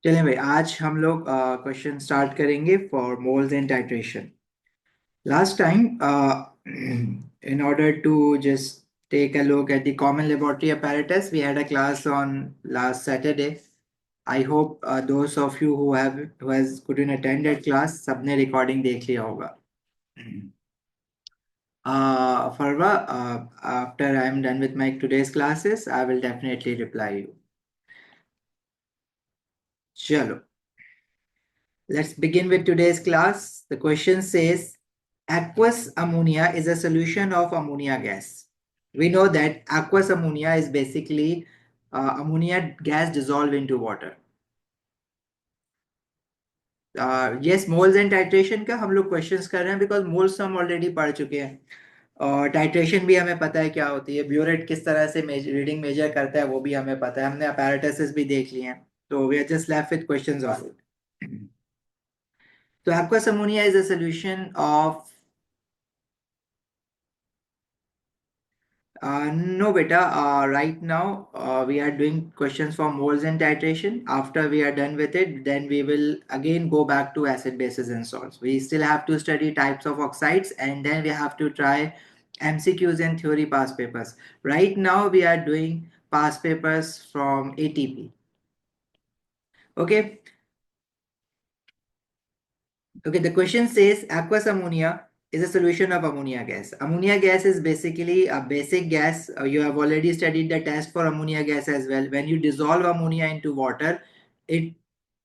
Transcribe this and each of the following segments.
चलें भाई, आज हम लोग क्वेश्चन स्टार्ट करेंगे for moles and titration. Last time, in order to just take a look at the common laboratory apparatus, we had a class on last Saturday. I hope those of you who couldn't attend that class, सबने recording देख लिया होगा. Farwa, after I am done with my today's classes, I will definitely reply you. चलो. Let's begin with today's class. The question says, aqueous ammonia is a solution of ammonia gas. We know that aqueous ammonia is basically ammonia gas dissolved into water. Yes, moles and titration का हम लोग questions कर रहे हैं because moles हम already पढ़ चुके हैं. और टाइट्रेशन भी हमें पता है क्या होती है, ब्यूरेट किस तरह से रीडिंग मेजर करता है वो भी हमें पता है, हमने apparatus भी देख लिए हैं. तो we are just left with questions of it. So aqueous ammonia is a solution of no, beta. Right now, we are doing questions for moles and titration. After we are done with it, then we will again go back to acid, bases, and salts. We still have to study types of oxides, and then we have to try MCQs and theory past papers. Right now, we are doing past papers from ATP. Okay. Okay, the question says aqueous ammonia is a solution of ammonia gas. Ammonia gas is basically a basic gas. You have already studied the test for ammonia gas as well. When you dissolve ammonia into water, it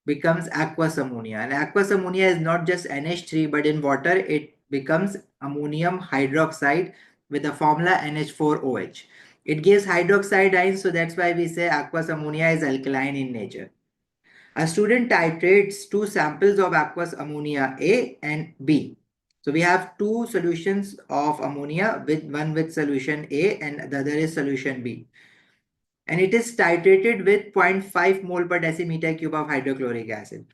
becomes aqueous ammonia. And aqueous ammonia is not just NH3, but in water, it becomes ammonium hydroxide with the formula NH4OH. It gives hydroxide ions, so that's why we say aqueous ammonia is alkaline in nature. A student titrates two samples of aqueous ammonia A and B. So we have two solutions of ammonia, with one with solution A and the other is solution B. And it is titrated with 0.5 mole per decimeter cube of hydrochloric acid.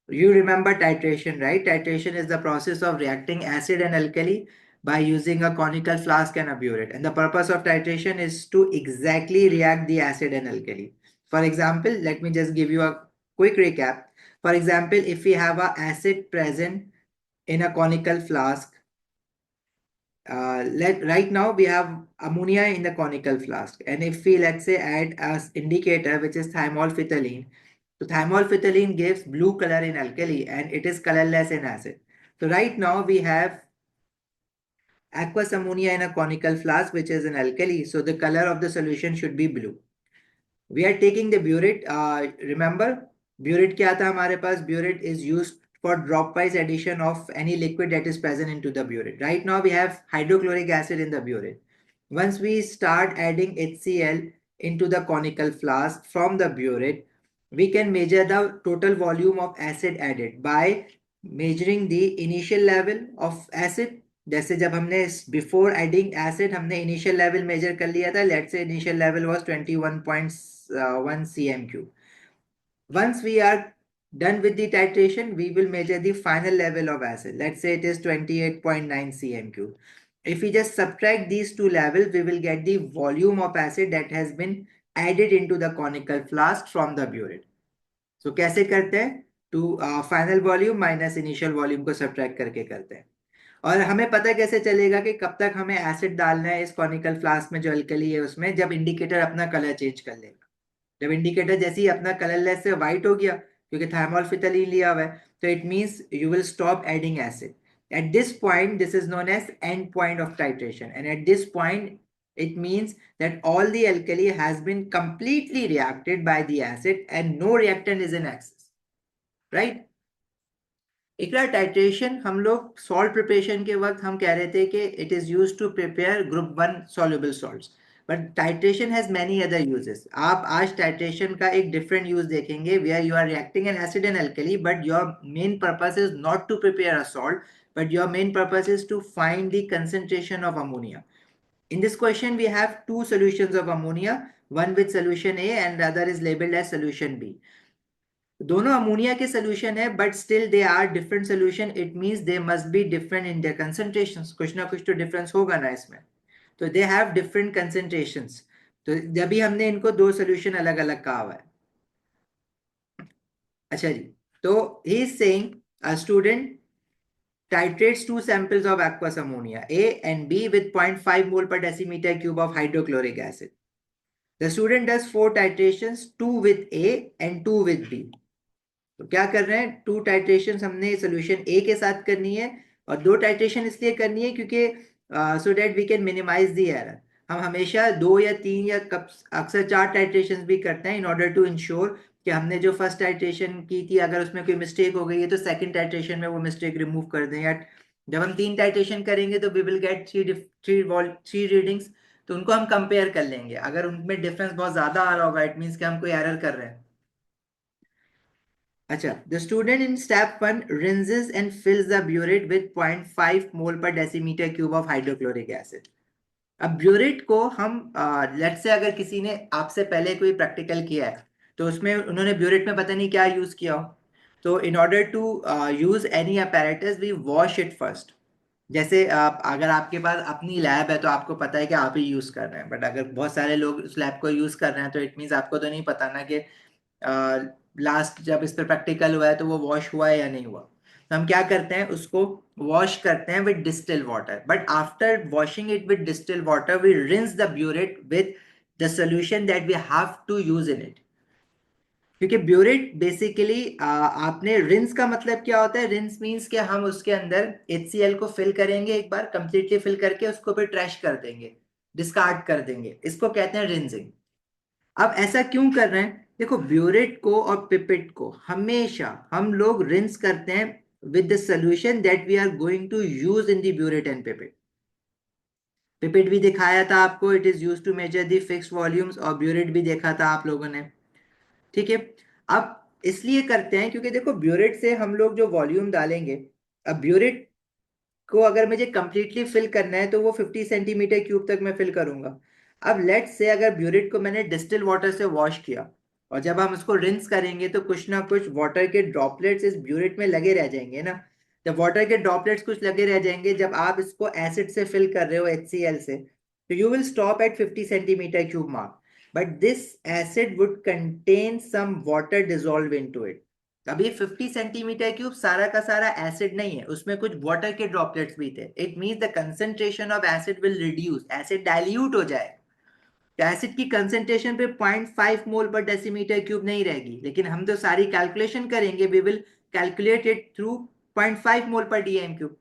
You remember titration, right? Titration is the process of reacting acid and alkali by using a conical flask and a burette. And the purpose of titration is to exactly react the acid and alkali. For example, let me just give you a quick recap. For example, if we have a acid present in a conical flask, right now we have ammonia in the conical flask, and if we, let's say, add as indicator, which is thymolphthalene, so thymolphthalene gives blue color in alkali and it is colorless in acid. So right now we have aqueous ammonia in a conical flask which is an alkali, so the color of the solution should be blue. We are taking the burette. Remember burette क्या था हमारे पास? Burette is used for drop wise addition of any liquid that is present into the burette. Right now we have hydrochloric acid in the burette. Once we start adding HCl into the conical flask from the burette, we can measure the total volume of acid added by measuring the initial level of acid. जैसे जब हमने before adding acid हमने initial level major कर लिया था, let's say initial level was 21.1 cm3. Once we are done with the titration, we will measure the final level of acid. Let's say it is 28.9 cm3. If we just subtract these two levels, we will get the volume of acid that has been added into the conical flask from the burette. So कैसे करते हैं? To final volume minus initial volume को subtract करके करते हैं. और हमें पता कैसे चलेगा कि कब तक हमें एसिड डालना है इस कॉनिकल फ्लास्क में जो अल्कली है उसमें? जब इंडिकेटर अपना कलर चेंज कर लेगा. जब इंडिकेटर जैसे ही अपना कलरलेस से व्हाइट हो गया क्योंकि थायमोल्फिथलीन लिया हुआ है, तो it means you will stop adding acid. At this point, this is known as end point of titration, and at this point it means that all the alkali has been completely reacted by the acid and no reactant is in excess, right? Iqra titration हम लोग salt preparation के वक्त हम कह रहे थे कि it is use to prepare group 1 soluble salts, but titration has many other uses. आप आज टाइट्रेशन का एक डिफरेंट यूज देखेंगे where you are reacting an acid and alkali, but your main purpose is not to prepare a salt, but your main purpose is to find the concentration of ammonia. In this question, we have two solutions of ammonia, one with solution A and the other is labeled as solution B. दोनों ammonia के solution है but still they are different solution. It means they must be different in their concentrations. कुछ ना कुछ तो difference होगा ना इसमें. तो दे हैव डिफरेंट कंसंट्रेशंस. तो जब भी हमने इनको दो सोल्यूशन अलग अलग कहा हुआ है. अच्छा जी, तो he is saying a student titrates two samples of aqueous ammonia A and B with 0.5 mole per decimeter cube of hydrochloric acid. The student does four titrations, two with A and two with B. तो क्या कर रहे हैं, to titration हमने solution A के साथ करनी है और दो टाइट्रेशन इसलिए करनी है क्योंकि so that we can minimise the error. हम हमेशा दो या तीन या अक्सर चार टाइट्रेशन भी करते हैं इन ऑर्डर टू इंश्योर कि हमने जो फर्स्ट टाइट्रेशन की थी अगर उसमें कोई मिस्टेक हो गई है तो सेकंड टाइट्रेशन में वो मिस्टेक रिमूव कर दें। या जब हम तीन टाइट्रेशन करेंगे तो we will get three readings, तो उनको हम कंपेयर कर लेंगे। अगर उनमें डिफरेंस बहुत ज्यादा आ रहा होगा इट मीन्स कि हम कोई एरर कर रहे हैं। अच्छा, the student in step 1 rinses and fills the burette with 0.5 mole per decimeter cube of hydrochloric acid. अब ब्यूरेट को हम लेट्स से अगर किसी ने आपसे पहले कोई प्रैक्टिकल किया है तो उसमें उन्होंने ब्यूरेट में पता नहीं क्या यूज किया हो, तो in order to use any apparatus we wash it first. जैसे अगर आपके पास अपनी लैब है तो आपको पता है कि आप ही यूज कर रहे हैं, बट अगर बहुत सारे लोग उस लैब को यूज कर रहे हैं तो इट मीन्स आपको तो नहीं पता ना कि लास्ट जब इस पर प्रैक्टिकल हुआ है तो वो वॉश हुआ है या नहीं हुआ। तो हम क्या करते हैं, उसको वॉश करते हैं with distil water, but after washing it with distil water we rinse the burette with the solution that we have to use in it. क्योंकि ब्यूरेट बेसिकली आपने रिंस का मतलब क्या होता है, रिंस मींस कि हम उसके अंदर HCl को फिल करेंगे, एक बार कंप्लीटली फिल करके उसको फिर ट्रैश कर देंगे, डिस्कार्ड कर देंगे, इसको कहते हैं रिंसिंग। अब ऐसा क्यों कर रहे हैं, देखो ब्यूरेट को और पिपेट को हमेशा हम लोग रिंस करते हैं with the solution that we are going to use in the burette and pipette. Pipette भी दिखाया था आपको, it is use to measure the fixed volumes, और ब्यूरेट भी देखा था आप लोगों ने। ठीक है, अब इसलिए करते हैं क्योंकि देखो ब्यूरेट से हम लोग जो वॉल्यूम डालेंगे, अब ब्यूरेट को अगर मुझे कंप्लीटली फिल करना है तो वो 50 सेंटीमीटर क्यूब तक मैं फिल करूंगा। अब लेट्स से अगर ब्यूरिट को मैंने डिस्टिल वाटर से वॉश किया और जब हम उसको रिंस करेंगे तो कुछ ना कुछ वाटर के ड्रॉपलेट्स इस ब्यूरिट में लगे रह जाएंगे ना। जब वाटर के ड्रॉपलेट्स कुछ लगे रह जाएंगे, जब आप इसको एसिड से फिल कर रहे हो HCl से, तो you will stop at 50 centimetre cube mark, but this acid would contain some water dissolve into it. अभी 50 सेंटीमीटर क्यूब सारा का सारा एसिड नहीं है, उसमें कुछ वाटर के ड्रॉपलेट्स भी थे। It means the concentration of acid will reduce, acid dilute हो जाए। एसिड की कंसेंट्रेशन पे 0.5 मोल पर डेसीमीटर क्यूब नहीं रहेगी, लेकिन हम तो सारी कैलकुलेशन करेंगे, we will calculate it through 0.5 mole per DM cube.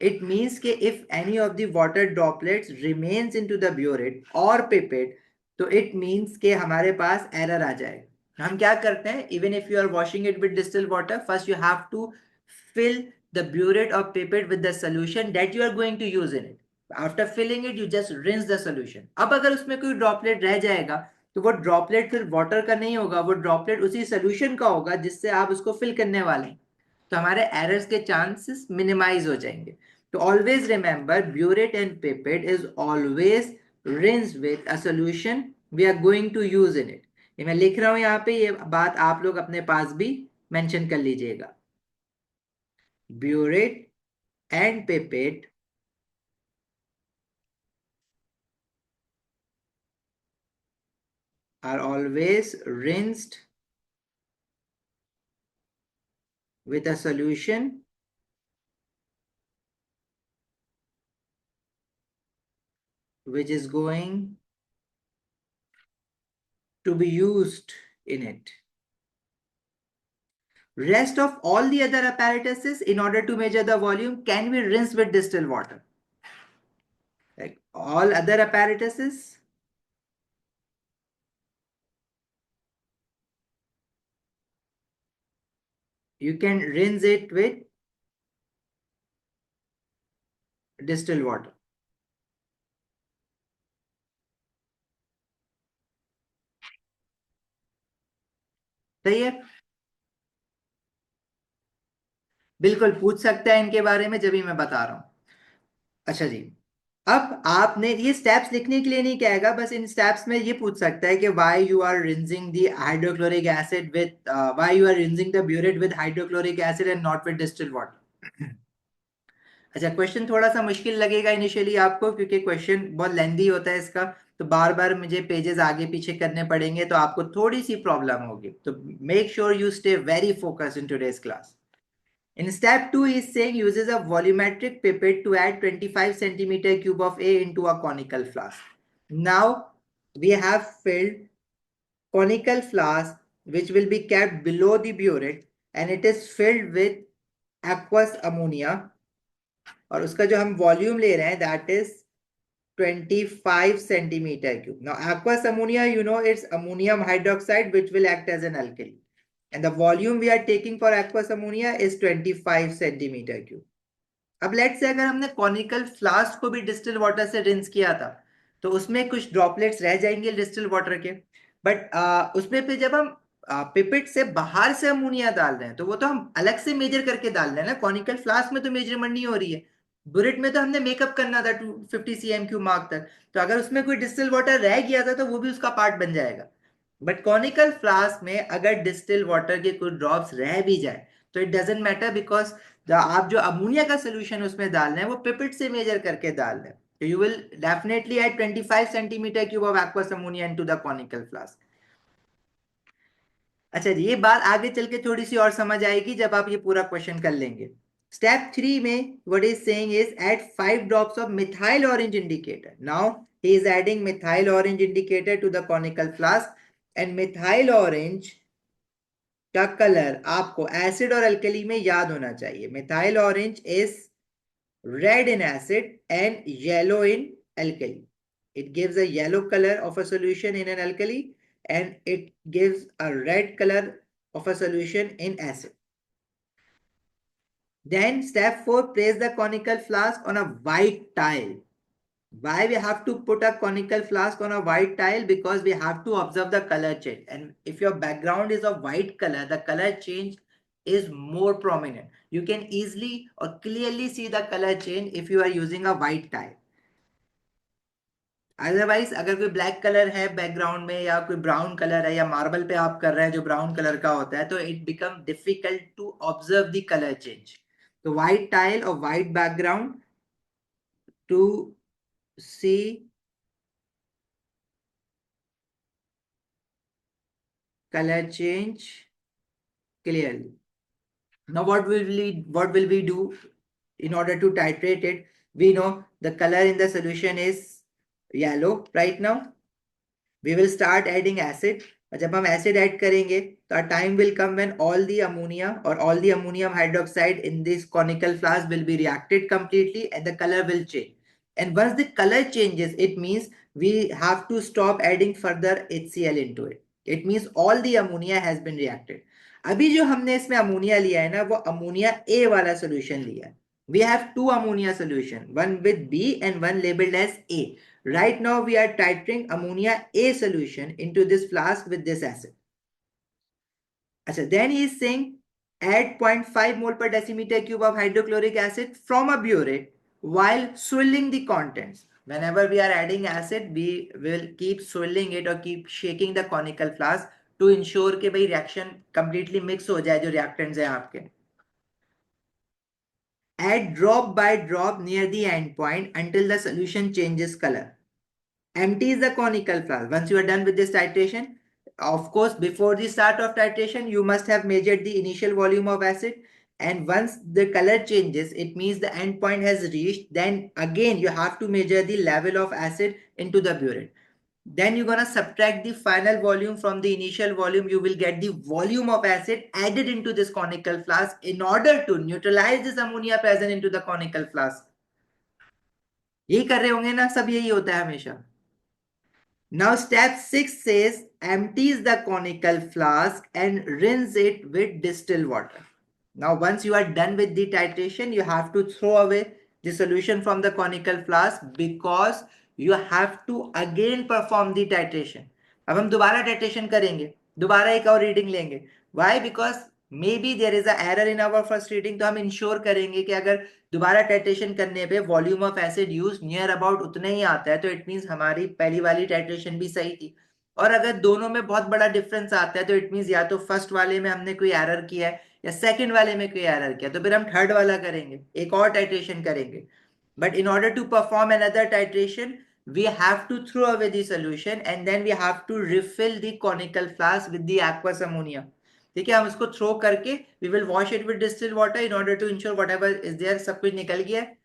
it means कि if any of the water droplets remains into the burette or pipette, तो it means कि हमारे पास error आ जाए। हम क्या करते हैं, even if you are washing it with distilled water, first you have to fill the burette or pipette with the solution that you are going to use in it. After filling it, you just rinse the solution. अब अगर उसमें कोई droplet रह जाएगा तो वो droplet फिर water का नहीं होगा, वो ड्रॉपलेट उसी सोल्यूशन का होगा जिससे आप उसको फिल करने वाले हैं, तो हमारे एरर्स के चांसेस मिनिमाइज हो जाएंगे। तो always remember burette and pipette is always rinse with a solution we are going to use in it. ये मैं लिख रहा हूं यहाँ पे, ये बात आप लोग अपने पास भी मेंशन कर लीजिएगा। Burette and pipette are always rinsed with a solution which is going to be used in it. Rest of all the other apparatuses, in order to measure the volume, can be rinsed with distilled water. Like all other apparatuses, you can rinse it with distilled water. सही है, बिल्कुल पूछ सकता है इनके बारे में, जब भी मैं बता रहा हूं। अच्छा जी, अब आपने ये स्टेप्स लिखने के लिए नहीं कहेगा, बस इन स्टेप्स में ये पूछ सकता है कि why you are rinsing the hydrochloric acid with why you are rinsing the burette with hydrochloric acid and not with distilled water. अच्छा, क्वेश्चन थोड़ा सा मुश्किल लगेगा इनिशियली आपको क्योंकि क्वेश्चन बहुत लेंदी होता है इसका, तो बार बार मुझे पेजेस आगे पीछे करने पड़ेंगे, तो आपको थोड़ी सी प्रॉब्लम होगी। तो make sure you stay very focused in today's class. In step 2, he is saying uses a volumetric pipette to add 25 centimeter cube of A into a conical flask. Now we have filled conical flask which will be kept below the burette and it is filled with aqueous ammonia और उसका जो हम volume ले रहे हैं that is 25 centimeter cube. Now aqueous ammonia, you know, it's ammonium hydroxide which will act as an alkali. And the volume we are taking for aqueous ammonia is 25 centimeter cube. अब let's say अगर हमने conical flask को भी distil water से rinse किया था तो उसमें कुछ ड्रॉपलेट्स रह जाएंगे डिस्टिल वाटर के, बट उसमें पे जब हम पिपेट से बाहर से अमोनिया डाल रहे हैं तो वो तो हम अलग से मेजर करके डाल रहे हैं ना, कॉनिकल फ्लास्क में तो मेजरमेंट नहीं हो रही है, बुलेट में तो हमने मेकअप करना था 250 cm³ मार्क तक, तो अगर उसमें कोई डिस्टिल वाटर रह गया था तो वो भी उसका पार्ट बन जाएगा। बट कॉनिकल फ्लास्क में अगर डिस्टिल वाटर के कुछ ड्रॉप्स रह भी जाए तो इट डजेंट मैटर, बिकॉज आप जो अमोनिया का सोल्यूशन उसमें डाल रहे हैं वो पिपेट से मेजर करके डाल रहे हैं, तो you will definitely add 25 centimeter cube of aqueous ammonia into the conical flask. अच्छा जी, ये बात आगे चल के थोड़ी सी और समझ आएगी जब आप ये पूरा क्वेश्चन कर लेंगे. स्टेप 3 में what is saying is add 5 drops of methyl orange indicator. Now he is adding methyl orange indicator to the conical flask and methyl orange का कलर आपको एसिड और अल्कली में याद होना चाहिए. Methyl orange is red in acid and yellow in alkali. It gives a yellow color of a solution in an alkali and it gives a red color of a solution in acid. Then step 4, place the conical flask on a white tile. Why we have to put a conical flask on a white tile? Because we have to observe the color change, and if your background is of white color, the color change is more prominent. You can easily or clearly see the color change if you are using a white tile. Otherwise अगर कोई black colour है background में या कोई brown colour है या marble पे आप कर रहे हैं जो ब्राउन कलर का होता है तो it become difficult to observe the colour change. तो व्हाइट टाइल और white background to see color change clearly. Now what will we do in order to titrate it? We know the color in the solution is yellow right now. We will start adding acid. जब हम acid add करेंगे तो a time will come when all the ammonia or all the ammonium hydroxide in this conical flask will be reacted completely and the color will change. And once the color changes, it means we have to stop adding further HCl into it. It means all the ammonia has been reacted. अभी जो हमने इसमें ammonia लिया है ना वो ammonia A वाला solution लिया है. We have two ammonia solution, one with B and one labeled as A. Right now we are titrating ammonia A solution into this flask with this acid. Then he is saying add 0.5 mole per decimeter cube of hydrochloric acid from a burette while swirling the contents. Whenever we are adding acid, we will keep swirling it or keep shaking the conical flask to ensure कि भाई reaction completely mix हो जाए जो reactants हैं आपके. Add drop by drop near the end point until the solution changes color. Empty is the conical flask. Once you are done with this titration, of course, before the start of titration, you must have measured the initial volume of acid. And once the color changes, it means the end point has reached. Then again, you have to measure the level of acid into the burette. Then you're gonna subtract the final volume from the initial volume. You will get the volume of acid added into this conical flask in order to neutralize this ammonia present into the conical flask. यही कर रहे होंगे ना, सब यही होता है हमेशा. Now step 6 says empties the conical flask and rinse it with distilled water. Now once you are done with the titration, you have to throw away the solution from the conical flask because you have to again perform the titration. अब हम दोबारा titration करेंगे, दोबारा एक और reading लेंगे. Why? Because maybe there is a error in our first reading, तो हम ensure करेंगे कि अगर दोबारा टाइट्रेशन करने पे volume of acid use near about उतना ही आता है तो इट मींस हमारी पहली वाली टाइट्रेशन भी सही थी. और अगर दोनों में बहुत बड़ा डिफरेंस आता है तो इट मींस या तो फर्स्ट वाले में हमने कोई एरर किया है या सेकंड वाले में कोई एरर किया, तो फिर हम थर्ड वाला करेंगे, एक और टाइट्रेशन करेंगे. But in order to perform another titration we have to throw away the solution and then we have to refill the conical flask with the aqueous ammonia. ठीक है, हम इसको थ्रो करके we will wash it with distilled water in order to ensure whatever is there सब कुछ निकल गया है,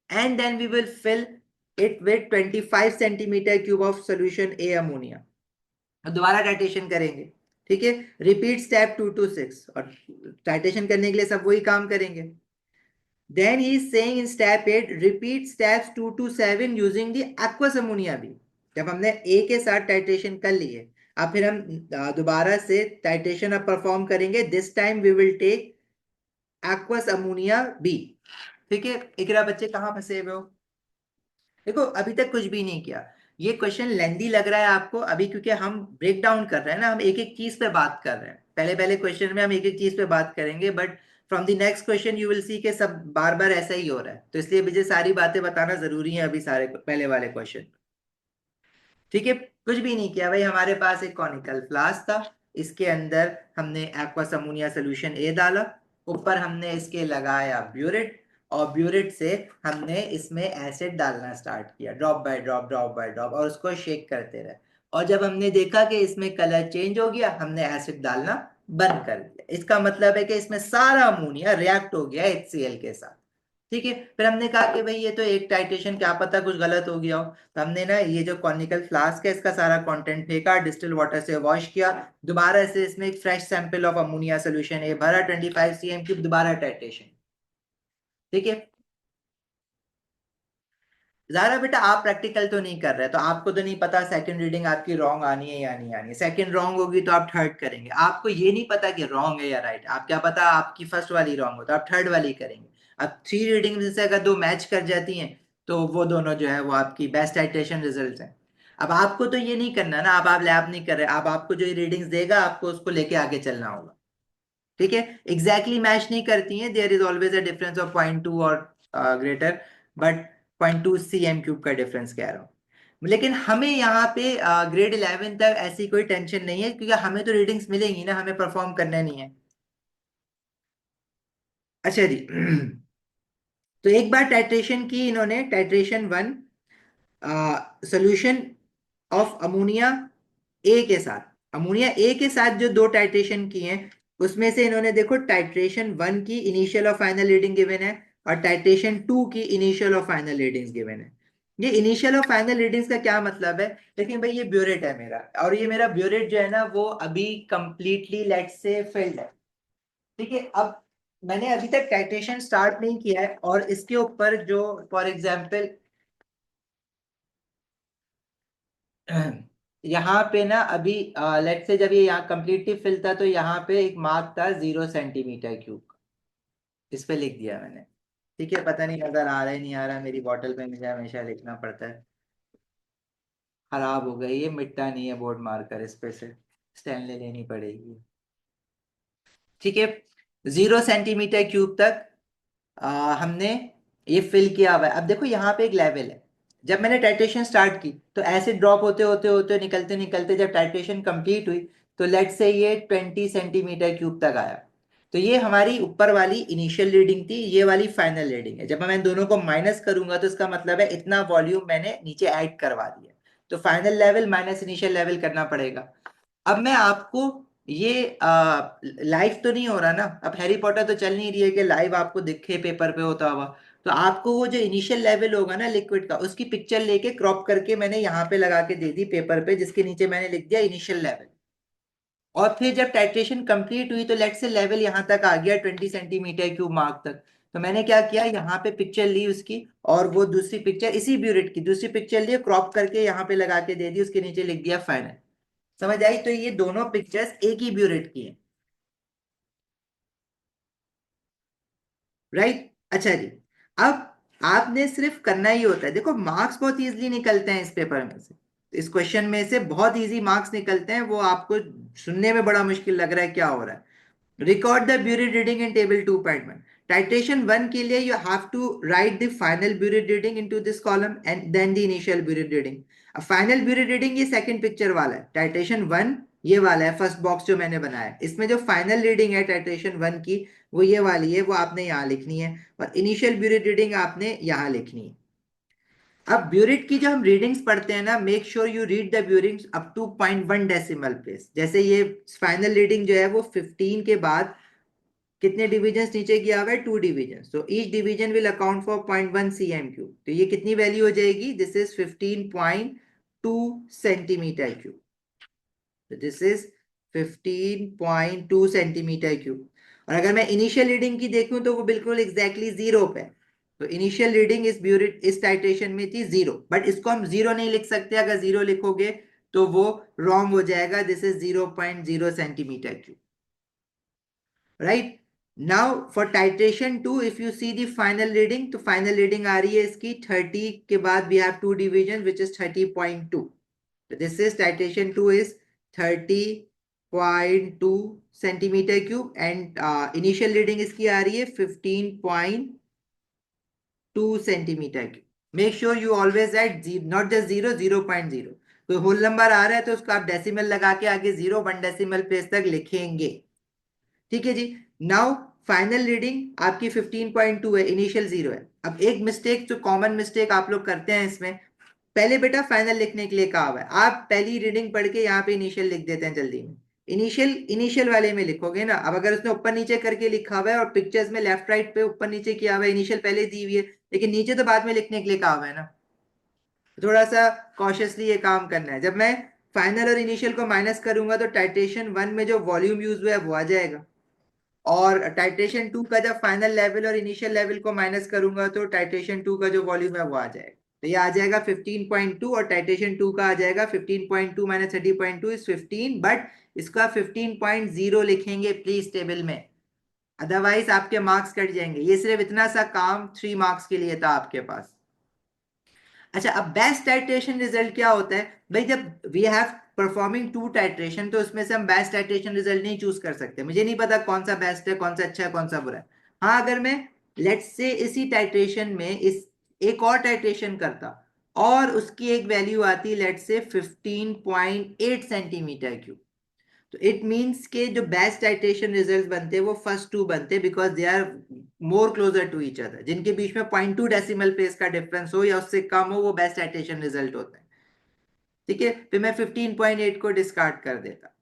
and then we will fill it with 25 centimeter cube of solution A ammonia. दोबारा टाइटेशन करेंगे, ठीक है, रिपीट स्टेप 2 to 6, और टाइटेशन करने के लिए सब वही काम करेंगे. Then he is saying in step 8, repeat steps 2 to 7 using the aqueous ammonia भी. जब हमने A के साथ टाइट्रेशन कर लिए, अब फिर हम दोबारा से टाइट्रेशन अब परफॉर्म करेंगे. This time we will take aqueous ammonia B. ठीक है, इकरा बच्चे कहाँ फंसे हुए हो? देखो अभी तक कुछ भी नहीं किया. ये क्वेश्चन लेंदी लग रहा है आपको अभी, क्योंकि हम ब्रेक डाउन कर रहे हैं ना, हम एक एक चीज पे बात कर रहे हैं. पहले पहले क्वेश्चन में हम एक एक चीज पे बात करेंगे, but from the next question you will see के सब बार बार ऐसा ही हो रहा है, तो इसलिए मुझे सारी बातें बताना जरूरी है अभी सारे पहले वाले क्वेश्चन. ठीक है, कुछ भी नहीं किया भाई. हमारे पास एक कॉनिकल फ्लास्क था, इसके अंदर हमने एक्वस अमोनिया सोल्यूशन ए डाला, ऊपर हमने इसके लगाया ब्यूरेट, और ब्यूरेट से हमने इसमें एसिड डालना स्टार्ट किया, drop by drop drop by drop, और उसको शेक करते रहे. और जब हमने देखा कि इसमें कलर चेंज हो गया, हमने एसिड डालना बंद कर दिया. इसका मतलब है कि इसमें सारा अमोनिया रिएक्ट हो गया HCl के साथ. ठीक है, फिर हमने कहा कि भाई ये तो एक टाइट्रेशन, क्या पता कुछ गलत हो गया हो, तो हमने ना ये जो कॉनिकल फ्लास्क है इसका सारा कंटेंट फेंका, डिस्टिल वाटर से वॉश किया, दोबारा से इसमें एक fresh sample of ammonia solution A भरा, 25 cm3, दोबारा टाइट्रेशन. ठीक है, ज़ारा बेटा आप प्रैक्टिकल तो नहीं कर रहे, तो आपको तो नहीं पता सेकंड रीडिंग आपकी रॉन्ग आनी है या नहीं आनी है. सेकंड रॉन्ग होगी तो आप थर्ड करेंगे. आपको ये नहीं पता कि रॉन्ग है या राइट, आप क्या पता आपकी फर्स्ट वाली रॉन्ग हो तो आप थर्ड वाली करेंगे. अब 3 रीडिंग में से अगर 2 मैच कर जाती हैं तो वो दोनों जो है वो आपकी बेस्ट टाइट्रेशन रिजल्ट है. अब आपको तो ये नहीं करना ना, अब आप लैब नहीं कर रहे, अब आपको जो रीडिंग्स देगा आपको उसको लेके आगे चलना होगा. ठीक है, एग्जैक्टली मैच नहीं करती हैं, there is always a difference of 0.2 और ग्रेटर, बट 0.2 cm³ का डिफरेंस कह रहा हूँ. लेकिन हमें यहाँ पे ग्रेड 11 तक ऐसी कोई टेंशन नहीं है, क्योंकि हमें तो रीडिंग्स मिलेंगी ना, हमें परफॉर्म करना नहीं है. अच्छा जी. तो एक बार टाइट्रेशन की इन्होंने, टाइट्रेशन 1, सोल्यूशन ऑफ अमोनिया ए के साथ, अमोनिया ए के साथ जो 2 टाइट्रेशन किए हैं, उसमें से इन्होंने देखो टाइट्रेशन 1 की इनिशियल और फाइनल रीडिंग गिवन है, और टाइट्रेशन 2 की इनिशियल और फाइनल रीडिंग्स गिवन है. ये इनिशियल और फाइनल रीडिंग्स का क्या मतलब है? लेकिन भाई ये ब्यूरेट है मेरा, और ये मेरा ब्यूरेट जो है ना वो अभी कंप्लीटली लेट्स से फिल्ड है. ठीक है, अब मैंने अभी तक टाइट्रेशन स्टार्ट नहीं किया है, और इसके ऊपर जो फॉर एग्जांपल यहाँ पे ना अभी लेट से जब ये यहाँ कंप्लीटली फिल था तो यहाँ पे एक मार्क था 0 cm³. इस पे लिख दिया मैंने. ठीक है, पता नहीं नजर आ रहा है नहीं आ रहा, मेरी बॉटल पे मुझे हमेशा लिखना पड़ता है. खराब हो गई, ये मिटता नहीं है बोर्ड मार्कर, इस पे से स्टेनले लेनी पड़ेगी. ठीक है, 0 cm³ तक हमने ये फिल किया हुआ है. अब देखो यहाँ पे एक लेवल है, जब मैंने टाइट्रेशन स्टार्ट की तो एसिड ड्रॉप होते होते होते निकलते निकलते जब टाइट्रेशन कंप्लीट हुई तो लेट से ये 20 cm³ तक आया. तो ये हमारी ऊपर वाली इनिशियल रीडिंग थी, ये वाली फाइनल रीडिंग है. जब मैं दोनों को माइनस करूंगा तो इसका मतलब है इतना वॉल्यूम मैंने नीचे ऐड करवा दिया, तो final level minus initial level करना पड़ेगा. अब मैं आपको ये लाइव तो नहीं हो रहा ना, अब हैरी पॉटर तो चल नहीं रही है कि लाइव आपको दिखे पेपर पे होता हुआ, तो आपको वो जो इनिशियल लेवल होगा ना लिक्विड का, उसकी पिक्चर लेके क्रॉप करके मैंने यहाँ पे लगा के दे दी पेपर पे, जिसके नीचे मैंने लिख दिया इनिशियल लेवल. और फिर जब टाइट्रेशन कंप्लीट हुई तो लेट से लेवल यहाँ तक आ गया 20 cm³ मार्क तक. तो मैंने क्या किया, यहाँ पे पिक्चर ली उसकी, और वो दूसरी पिक्चर इसी ब्यूरेट की दूसरी पिक्चर ली, क्रॉप करके यहाँ पे लगा के दे दी, उसके नीचे लिख दिया फाइनल. समझ आई? तो ये दोनों पिक्चर्स एक ही ब्यूरेट की हैं. राइट, अच्छा जी. अब आपने सिर्फ करना ही होता है, देखो मार्क्स बहुत इजीली निकलते हैं इस पेपर में से, इस क्वेश्चन में से बहुत इजी मार्क्स निकलते हैं. वो आपको सुनने में बड़ा मुश्किल लग रहा है क्या हो रहा है. Record the Buret reading in table 2.1. Titration 1 के लिए you have to write the final Buret reading into this column and then the initial Buret reading. अब final Buret reading ये second picture वाला है. Titration 1 ये वाला है, फर्स्ट बॉक्स जो मैंने बनाया है. इसमें जो फाइनल रीडिंग है टाइट्रेशन 1 की वो ये वाली है, वो आपने यहाँ लिखनी है, और इनिशियल ब्यूरेट रीडिंग आपने यहाँ लिखनी है. अब ब्यूरिट की जो हम रीडिंग्स पढ़ते हैं ना, make sure you read the burettes up to 0.1 decimal place. जैसे ये फाइनल रीडिंग जो है वो 15 के बाद कितने डिविजन नीचे किया हुआ है, 2 division, so each division will account for 0.1 cm cube. तो ये कितनी वैल्यू हो जाएगी, दिस इज 15.2 सेंटीमीटर क्यूब। तो दिस इज 15.2 सेंटीमीटर क्यूब। और अगर मैं इनिशियल रीडिंग की देखूं तो वो बिल्कुल एग्जैक्टली जीरो पे है। तो इनिशियल रीडिंग इस ब्यूरिट इस टाइट्रेशन में थी जीरो, बट इसको हम जीरो नहीं लिख सकते। अगर जीरो लिखोगे तो वो रॉन्ग हो जाएगा। This is 0.0 centimetre cube, right. Now for titration 2, if you see the final reading, तो फाइनल रीडिंग आ रही है इसकी 30 के बाद we have 2 division which is 30.2। This is titration 2 is 30.2 centimetre cube and initial reading इसकी आ रही है 15.2 centimetre cube. Make sure you always at not just zero, 0.0। कोई होल नंबर आ रहा है तो उसको आप डेसिमल लगा के आगे 1 डेसिमल प्लेस तक लिखेंगे। ठीक है जी। नाउ फाइनल रीडिंग आपकी 15.2 है, इनिशियल जीरो है। अब एक मिस्टेक जो कॉमन मिस्टेक आप लोग करते हैं इसमें, पहले बेटा फाइनल लिखने के लिए कहा हुआ है, आप पहली रीडिंग पढ़ के यहाँ पे इनिशियल लिख देते हैं जल्दी में। इनिशियल इनिशियल वाले में लिखोगे ना। अब अगर उसने ऊपर नीचे करके लिखा हुआ है और पिक्चर्स में लेफ्ट राइट पे ऊपर नीचे किया हुआ है, इनिशियल पहले दी हुई है लेकिन नीचे तो बाद में लिखने के लिए कहा हुआ है ना, तो थोड़ा सा कॉशियसली ये काम करना है। जब मैं फाइनल और इनिशियल को माइनस करूंगा तो टाइट्रेशन 1 में जो वॉल्यूम यूज हुआ है वो आ जाएगा, और टाइट्रेशन 2 का जब फाइनल लेवल और इनिशियल लेवल को माइनस करूंगा तो टाइट्रेशन 2 का जो वॉल्यूम है वो आ जाएगा। तो ये आ जाएगा 15.2 और टाइट्रेशन 2 का आ जाएगा 15.2 माइनस 30.2 इज 15, बट इसका 15.0 लिखेंगे प्लीज टेबल में, अदरवाइज आपके मार्क्स कट जाएंगे। ये सिर्फ इतना सा काम 3 मार्क्स के लिए था आपके पास। अच्छा, अब बेस्ट टाइट्रेशन रिजल्ट क्या होता है भाई, जब वी हैव परफॉर्मिंग 2 टाइट्रेशन तो उसमें से हम बेस्ट टाइट्रेशन रिजल्ट नहीं चूज कर सकते। मुझे नहीं पता कौन सा बेस्ट है, कौन सा अच्छा है, कौन सा बुरा है। हाँ, अगर मैं लेट्स से इसी टाइट्रेशन में इस एक और टाइट्रेशन करता और उसकी एक वैल्यू आती लेट्स से 15.8 सेंटीमीटर क्यूब, तो इट मीन्स के जो बेस्ट टाइट्रेशन रिजल्ट बनते हैं वो फर्स्ट 2 बनते हैं, because they are more closer to each other. जिनके बीच में 0.2 डेसिमल प्लेस का डिफरेंस हो या उससे कम हो वो बेस्ट टाइट्रेशन रिजल्ट होता है। ठीक है, फिर मैं 15.8 को डिस्कार्ड कर देता,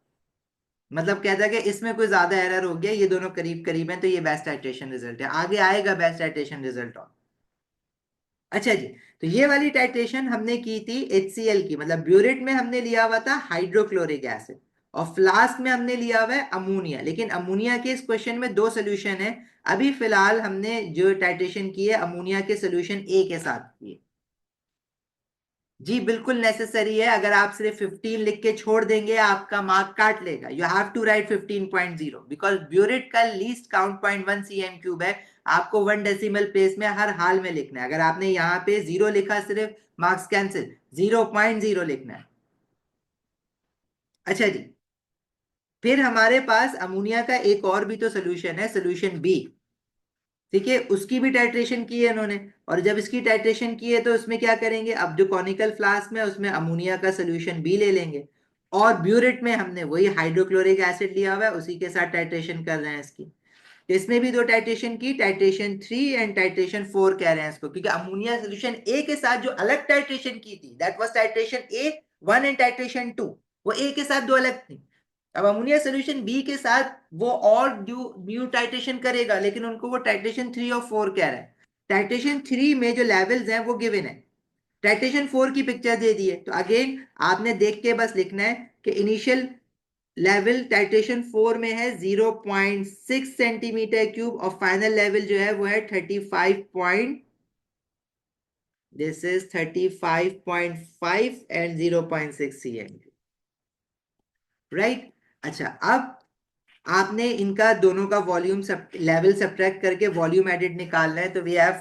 मतलब कहता है कि इसमें कोई ज्यादा एरर हो गया, ये दोनों करीब करीब हैं तो ये बेस्ट टाइट्रेशन रिजल्ट है, आगे आएगा बेस्ट टाइट्रेशन रिजल्ट और। अच्छा जी, तो ये वाली टाइट्रेशन हमने की थी HCl की, मतलब ब्यूरेट में हमने लिया हुआ था हाइड्रोक्लोरिक एसिड और फ्लास्क में हमने लिया हुआ है अमोनिया। लेकिन अमोनिया के इस क्वेश्चन में 2 सोल्यूशन है। अभी फिलहाल हमने जो टाइट्रेशन की है अमोनिया के सोल्यूशन ए के साथ की है। जी बिल्कुल नेसेसरी है, अगर आप सिर्फ 15 लिख के छोड़ देंगे आपका मार्क काट लेगा। You have to write 15.0 because burette का लीस्ट काउंट 0.1 cm क्यूब है। आपको 1 डेसिमल प्लेस में हर हाल में लिखना है। अगर आपने यहाँ पे 0 लिखा सिर्फ मार्क्स कैंसिल, 0.0 लिखना है। अच्छा जी, फिर हमारे पास अमोनिया का एक और भी तो सोल्यूशन है, सोल्यूशन बी। ठीक है, उसकी भी टाइट्रेशन की है इन्होंने, और जब इसकी टाइट्रेशन की है तो उसमें क्या करेंगे, अब जो कॉनिकल फ्लास्क में उसमें अमोनिया का सोल्यूशन बी ले लेंगे और ब्यूरेट में हमने वही हाइड्रोक्लोरिक एसिड लिया हुआ है उसी के साथ टाइट्रेशन कर रहे हैं इसकी। तो इसमें भी 2 टाइट्रेशन की, टाइट्रेशन 3 एंड टाइट्रेशन 4 कह रहे हैं इसको, क्योंकि अमोनिया सोल्यूशन ए के साथ जो अलग टाइट्रेशन की थी that was titration A 1 and titration 2, वो ए के साथ 2 अलग थी। अब अमोनिया सोल्यूशन बी के साथ वो और न्यू टाइट्रेशन करेगा, लेकिन उनको वो टाइट्रेशन 3 और 4 कह रहा है। टाइट्रेशन 3 में जो लेवल्स हैं वो गिवन है, टाइट्रेशन 4 की पिक्चर दे दी है। तो अगेन आपने देख के बस लिखना है कि इनिशियल लेवल टाइट्रेशन 4 में है 0.6 सेंटीमीटर क्यूब और फाइनल लेवल जो है वो है 35 point, this is 35.5 and 0.6 cm, right. अच्छा, अब आपने इनका दोनों का वॉल्यूम सब लेवल सब्ट्रैक्ट करके वॉल्यूम एडिड निकालना है। तो we have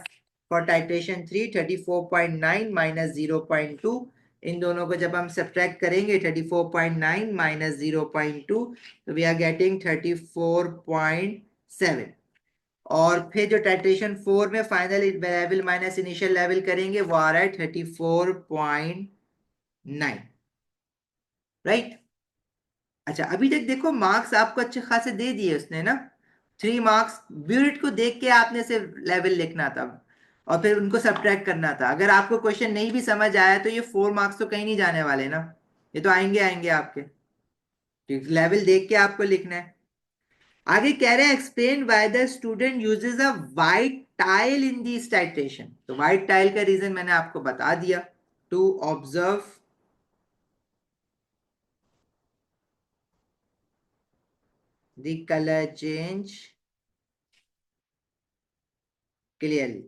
for titration 3 34.9 minus 0.2, इन दोनों को जब हम सब्ट्रैक्ट करेंगे 34.9 माइनस 0.2 तो वी आर गेटिंग 34.7। और फिर जो टाइट्रेशन 4 में final level minus initial level करेंगे वो आ रहा है 34.9, राइट। अच्छा, अभी तक देखो मार्क्स आपको अच्छे खासे दे दिए उसने ना, 3 मार्क्स। ब्यूरिट को देख के आपने सिर्फ लेवल लिखना था। और फिर उनको सब्ट्रैक्ट करना था। अगर आपको क्वेश्चन नहीं भी समझ आया तो ये 4 मार्क्स तो कहीं नहीं जाने वाले ना, ये तो आएंगे आएंगे आपके, लेवल देख के आपको लिखना है। आगे कह रहे हैं explain why the student uses a white tile in this titration. तो वाइट टाइल का रीजन मैंने आपको बता दिया, to observe the colour change clearly.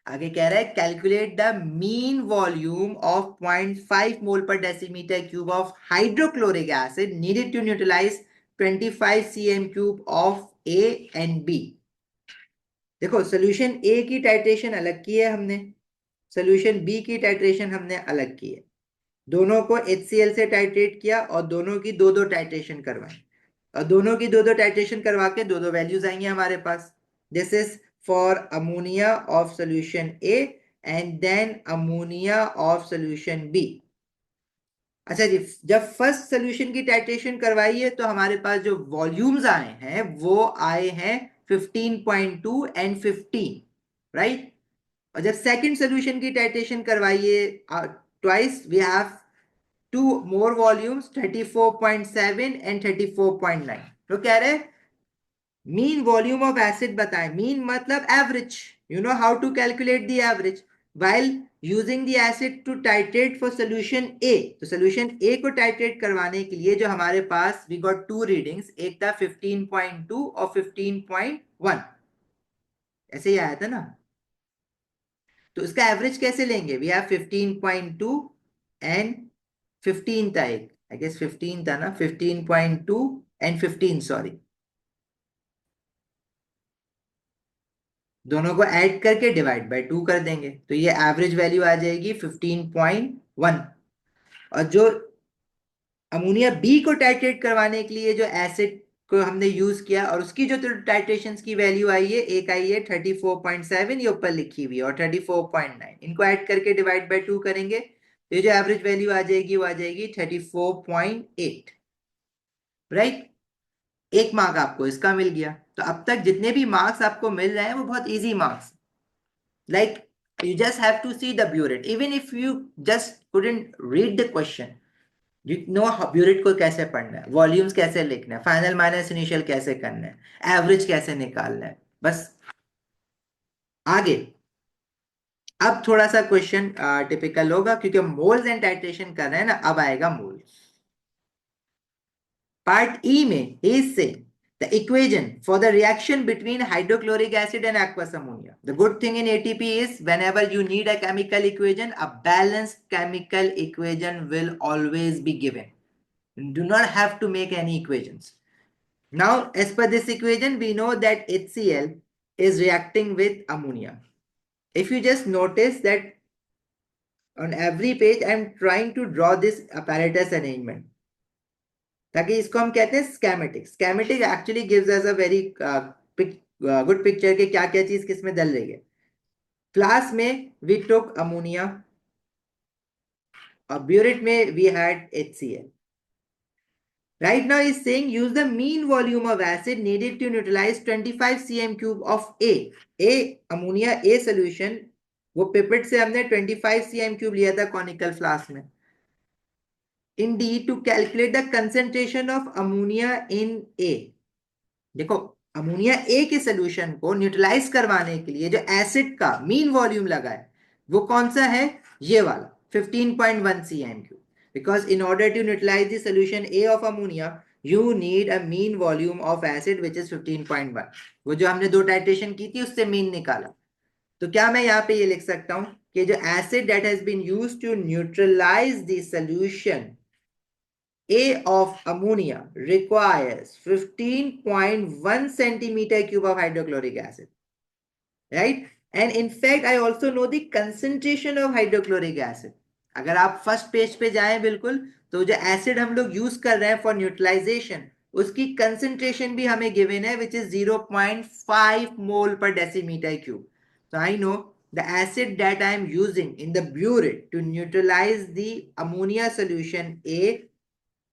आगे कह रहा है calculate the mean volume of 0.5 mole per decimetre cube of hydrochloric acid needed to neutralize 25 cm cube of A and B. देखो सोल्यूशन ए की टाइट्रेशन अलग की है हमने, सोल्यूशन बी की टाइट्रेशन हमने अलग की है। दोनों को HCl से टाइट्रेट किया और दोनों की दो दो टाइट्रेशन करवाई, और दोनों की दो दो टाइट्रेशन करवा के दो दो वैल्यूज आएंगे हमारे पास। This is for ammonia of solution A and then ammonia of solution B. अच्छा जी, जब फर्स्ट सोल्यूशन की टाइट्रेशन करवाई है तो हमारे पास जो वॉल्यूम्स आए हैं वो आए हैं 15.2 एंड 15, राइट। और जब सेकंड सोल्यूशन की टाइट्रेशन करवाइए twice, we have two more volumes 34.7 and 34.9। तो कह रहे मीन वॉल्यूम ऑफ एसिड बताएं, मीन मतलब average, you know how to calculate the average while using the acid to titrate for solution A। तो solution A को titrate करवाने के लिए जो हमारे पास we got two readings, एक था 15.2 और 15.1, ऐसे ही आया था ना। तो इसका एवरेज कैसे लेंगे, वी हैव 15.2 एंड 15 था एक, आई गेस 15 था ना, 15.2 एंड 15, सॉरी, दोनों को ऐड करके डिवाइड बाय 2 कर देंगे तो ये एवरेज वैल्यू आ जाएगी 15.1। और जो अमोनिया बी को टाइट्रेट करवाने के लिए जो एसिड को हमने यूज किया और उसकी जो टाइट्रेशन की वैल्यू आई है, एक आई है 34.7, ये ऊपर लिखी हुई है, और 34.9, इनको ऐड करके डिवाइड बाय 2 करेंगे तो ये जो एवरेज वैल्यू आ जाएगी वो आ जाएगी 34.8, राइट। एक मार्क आपको इसका मिल गया। तो अब तक जितने भी मार्क्स आपको मिल रहे हैं वो बहुत easy marks, like you just have to see the burette, even if you just couldn't read the question, you know burette को कैसे पढ़ना है, वॉल्यूम्स कैसे लिखना है, फाइनल माइनस इनिशियल कैसे करना है, एवरेज कैसे निकालना है, बस। आगे अब थोड़ा सा क्वेश्चन टिपिकल होगा क्योंकि मोल्स एंड टाइट्रेशन कर रहे हैं ना, अब आएगा मोल्स। पार्ट ई में इससे the equation for the reaction between hydrochloric acid and aqueous ammonia. The good thing in ATP is whenever you need a chemical equation, a balanced chemical equation will always be given. You do not have to make any equations. Now, as per this equation, we know that HCl is reacting with ammonia. If you just notice that on every page, I am trying to draw this apparatus arrangement. ताकि इसको हम कहते हैं schematic. Schematic actually gives us a very good picture के क्या क्या चीज किस में डल रही है। क्लास में वी टुक अमोनिया और ब्यूरेट में we had HCl। Right now is saying use the mean volume of acid needed to neutralize 25 cm cube of A। A ammonia A solution, वो पिपेट से हमने 25 cm cube लिया था conical flask में। In D to calculate the concentration of ammonia in A। देखो ammonia ए के solution को neutralize करवाने के लिए जो एसिड का मीन वॉल्यूम लगा है वो कौन सा है, ये वाला 15.1 cm3। because in order to neutralize the solution A of ammonia you need a mean volume of acid which is 15.1। वो जो हमने दो टाइट्रेशन की थी उससे मीन निकाला। तो क्या मैं यहाँ पे ये लिख सकता हूं कि जो acid that has been used to neutralize the solution A of ammonia requires 15.1 centimeter cube of hydrochloric acid, right? And in fact, I also know the concentration of hydrochloric acid। अगर आप फर्स्ट पेज पे जाएं बिल्कुल, तो जो acid हम लोग use कर रहे हैं फॉर न्यूट्रलाइजेशन उसकी कंसेंट्रेशन भी हमें गिवन है which is 0.5 mole per decimetre cube. So I know the acid that I am using in the burette to neutralize the ammonia solution A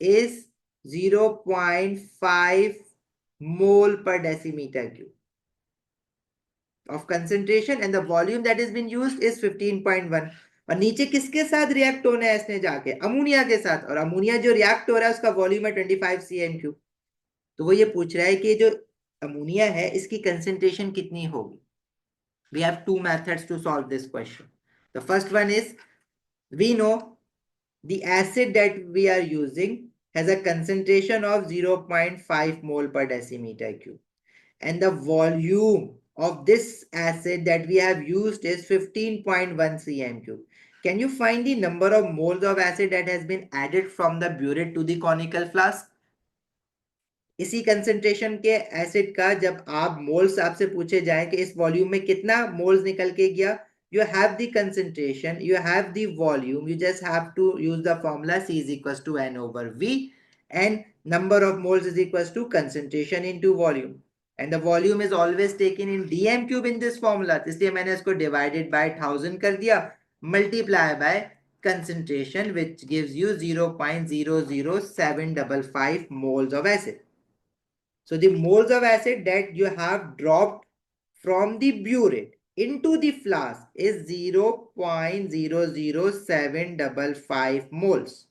is 0.5 mole per decimetre cube. of concentration and the volume that has been used is 15.1. और नीचे किसके साथ react होना है इसने जाके, ammonia के साथ, और अमोनिया जो रिएक्ट हो रहा है उसका वॉल्यूम है 25 cm3। तो वो ये पूछ रहा है कि जो अमोनिया है इसकी कंसेंट्रेशन कितनी होगी। We have two methods to solve this question. The first one is, we know the acid that we are using has a concentration of 0.5 mole per decimeter cube, and the volume of this acid that we have used is 15.1 cm cube. Can you find the number of moles of acid that has been added from the burette to the conical flask? इसी concentration के acid का जब आप moles आपसे पूछे जाए कि इस वॉल्यूम में कितना मोल्स निकल के गया, you have the concentration, you have the volume, you just have to use the formula C is equals to N over V, and number of moles is equals to concentration into volume, and the volume is always taken in dm cube in this formula, इसलिए मैंने इसको divided by 1000 कर दिया, multiply by concentration which gives you 0.00755 moles of acid. So the moles of acid that you have dropped from the burette into the flask is 0.00755 moles.